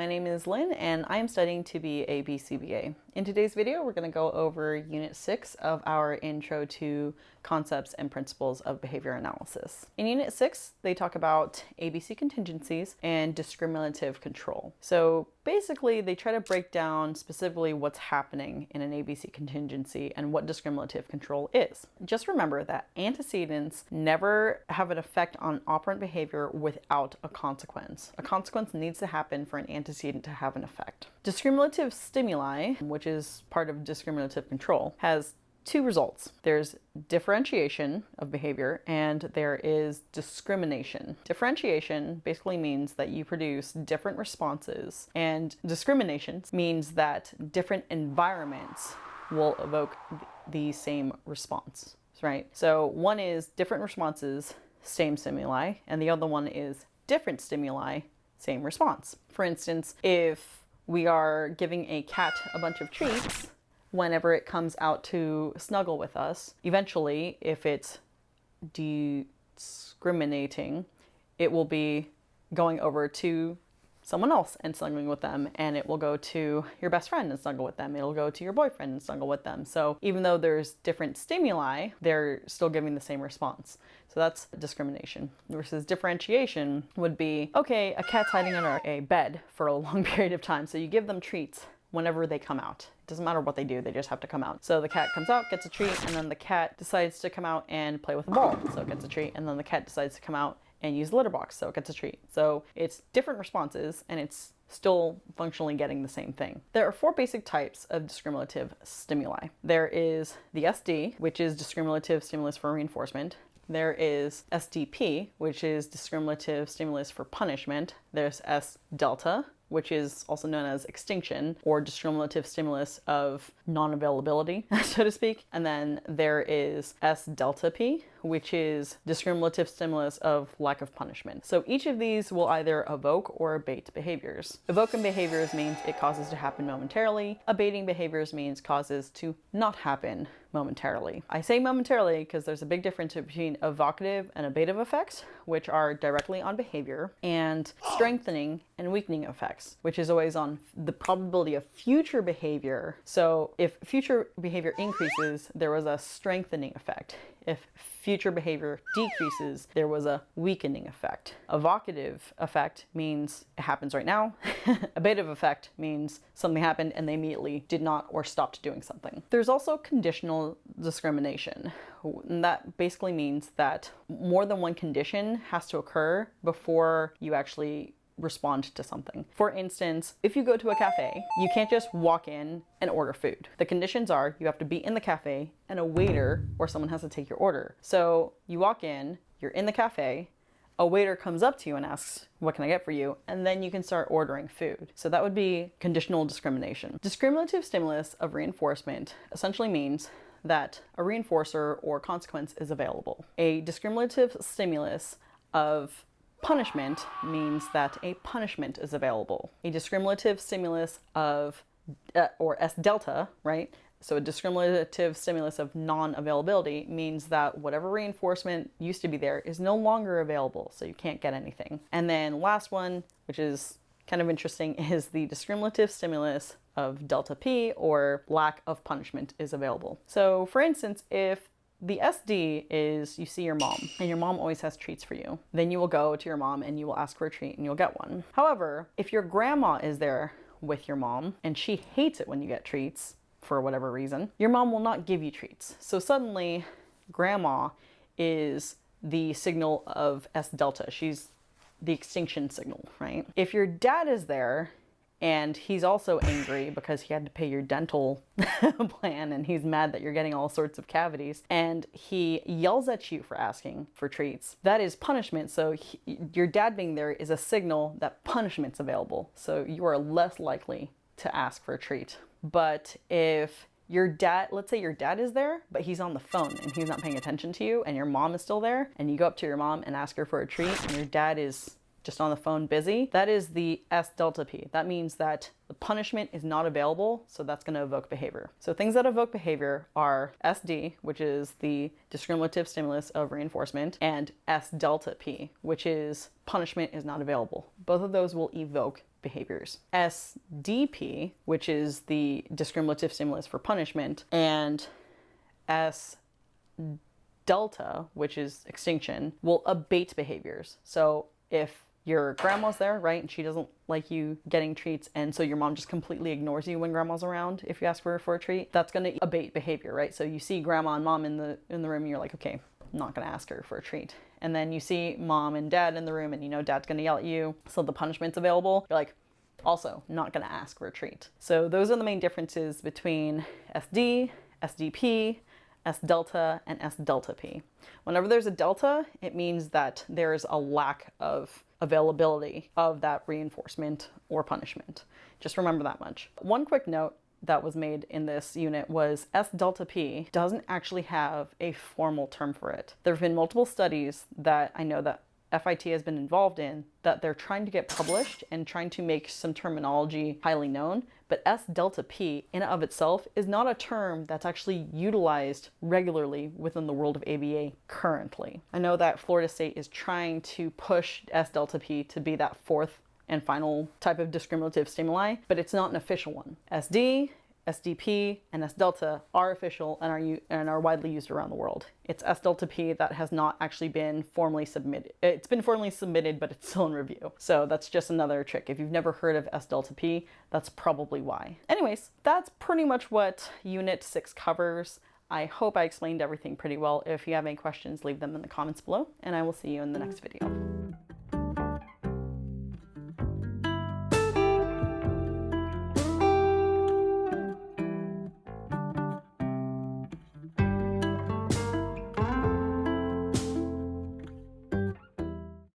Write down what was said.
my name is Lynn and I am studying to be a BCBA. In today's video, we're going to go over Unit 6 of our Intro to Concepts and Principles of Behavior Analysis. In Unit 6, they talk about ABC contingencies and discriminative control. So basically, they try to break down specifically what's happening in an ABC contingency and what discriminative control is. Just remember that antecedents never have an effect on operant behavior without a consequence. A consequence needs to happen for an antecedent to have an effect. Discriminative stimuli, which is part of discriminative control, has two results. There's differentiation of behavior and there is discrimination. Differentiation basically means that you produce different responses, and discrimination means that different environments will evoke the same response, right? So one is different responses, same stimuli, and the other one is different stimuli, same response. For instance, if we are giving a cat a bunch of treats, whenever it comes out to snuggle with us, eventually, if it's discriminating, it will be going over to someone else and snuggling with them, and it will go to your best friend and snuggle with them. It'll go to your boyfriend and snuggle with them. So even though there's different stimuli, they're still giving the same response. So that's discrimination. Versus differentiation would be, okay, a cat's hiding under a bed for a long period of time, so you give them treats whenever they come out. It doesn't matter what they do, they just have to come out. So the cat comes out, gets a treat, and then the cat decides to come out and play with a ball, so it gets a treat, and then the cat decides to come out and use the litter box, so it gets a treat. So it's different responses, and it's still functionally getting the same thing. There are four basic types of discriminative stimuli. There is the SD, which is discriminative stimulus for reinforcement. There is SDP, which is discriminative stimulus for punishment. There's S delta, which is also known as extinction or discriminative stimulus of non-availability, so to speak. And then there is S delta P, which is discriminative stimulus of lack of punishment. So each of these will either evoke or abate behaviors. Evoking behaviors means it causes to happen momentarily. Abating behaviors means causes to not happen momentarily. I say momentarily because there's a big difference between evocative and abative effects, which are directly on behavior, and strengthening and weakening effects, which is always on the probability of future behavior. So if future behavior increases, there was a strengthening effect. If future behavior decreases, there was a weakening effect. Evocative effect means it happens right now. Abative effect means something happened and they immediately did not or stopped doing something. There's also conditional discrimination. And that basically means that more than one condition has to occur before you actually respond to something. For instance, if you go to a cafe, you can't just walk in and order food. The conditions are you have to be in the cafe and a waiter or someone has to take your order. So you walk in, you're in the cafe, a waiter comes up to you and asks, what can I get for you? And then you can start ordering food. So that would be conditional discrimination. Discriminative stimulus of reinforcement essentially means that a reinforcer or consequence is available. A discriminative stimulus of punishment means that a punishment is available. A discriminative stimulus of, or S delta, right? So a discriminative stimulus of non-availability means that whatever reinforcement used to be there is no longer available, so you can't get anything. And then last one, which is kind of interesting, is the discriminative stimulus of delta P, or lack of punishment, is available. So for instance, if the SD is you see your mom and your mom always has treats for you, then you will go to your mom and you will ask for a treat and you'll get one. However, if your grandma is there with your mom and she hates it when you get treats for whatever reason, your mom will not give you treats. So suddenly grandma is the signal of S delta. She's the extinction signal, right? If your dad is there and he's also angry because he had to pay your dental plan and he's mad that you're getting all sorts of cavities, and he yells at you for asking for treats, that is punishment. So your dad being there is a signal that punishment's available. So you are less likely to ask for a treat. But if your dad, let's say your dad is there, but he's on the phone and he's not paying attention to you, and your mom is still there, and you go up to your mom and ask her for a treat, and your dad is just on the phone busy, that is the S delta P. That means that the punishment is not available, so that's going to evoke behavior. So things that evoke behavior are SD, which is the discriminative stimulus of reinforcement, and S delta P, which is punishment is not available. Both of those will evoke behaviors. SDP, which is the discriminative stimulus for punishment, and S delta, which is extinction, will abate behaviors. So if your grandma's there, right, and she doesn't like you getting treats, and so your mom just completely ignores you when grandma's around if you ask her for a treat, that's going to abate behavior, right? So you see grandma and mom in the room, and you're like, okay, I'm not going to ask her for a treat. And then you see mom and dad in the room, and you know dad's going to yell at you, so the punishment's available. You're like, also not going to ask for a treat. So those are the main differences between SD, SDP, S delta, and S delta P. Whenever there's a delta, it means that there's a lack of availability of that reinforcement or punishment. Just remember that much. One quick note that was made in this unit was S delta P doesn't actually have a formal term for it. There have been multiple studies that I know that FIT has been involved in that they're trying to get published and trying to make some terminology highly known, but S delta P in and of itself is not a term that's actually utilized regularly within the world of ABA currently. I know that Florida State is trying to push S delta P to be that fourth and final type of discriminative stimuli, but it's not an official one. SD, SDP, and S delta are official and are widely used around the world. It's S delta P that has not actually been formally submitted. It's been formally submitted, but it's still in review. So that's just another trick. If you've never heard of S delta P, that's probably why. Anyways, that's pretty much what Unit 6 covers. I hope I explained everything pretty well. If you have any questions, leave them in the comments below, and I will see you in the next video.